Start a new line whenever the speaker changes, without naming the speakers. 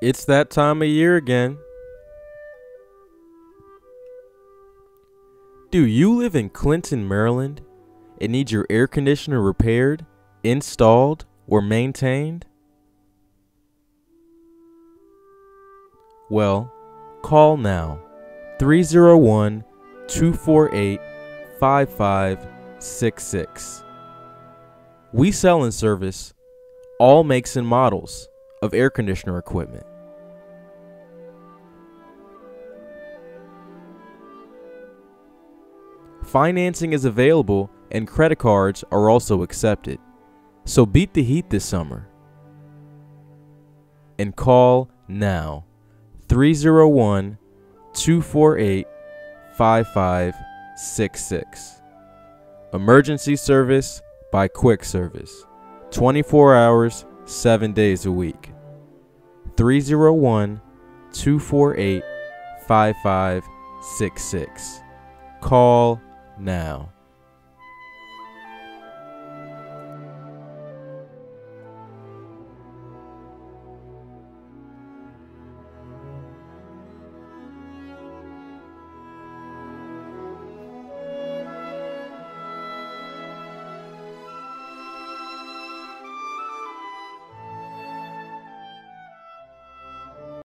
It's that time of year again. Do you live in Clinton, Maryland, and need your air conditioner repaired, installed, or maintained? Well, call now 301 248 5566. We sell and service all makes and models of air conditioner equipment. Financing is available and credit cards are also accepted. So beat the heat this summer and call now 301 248 5566. Emergency service by Quick Service. 24 hours, 7 days a week. 301 248 5566. Call now.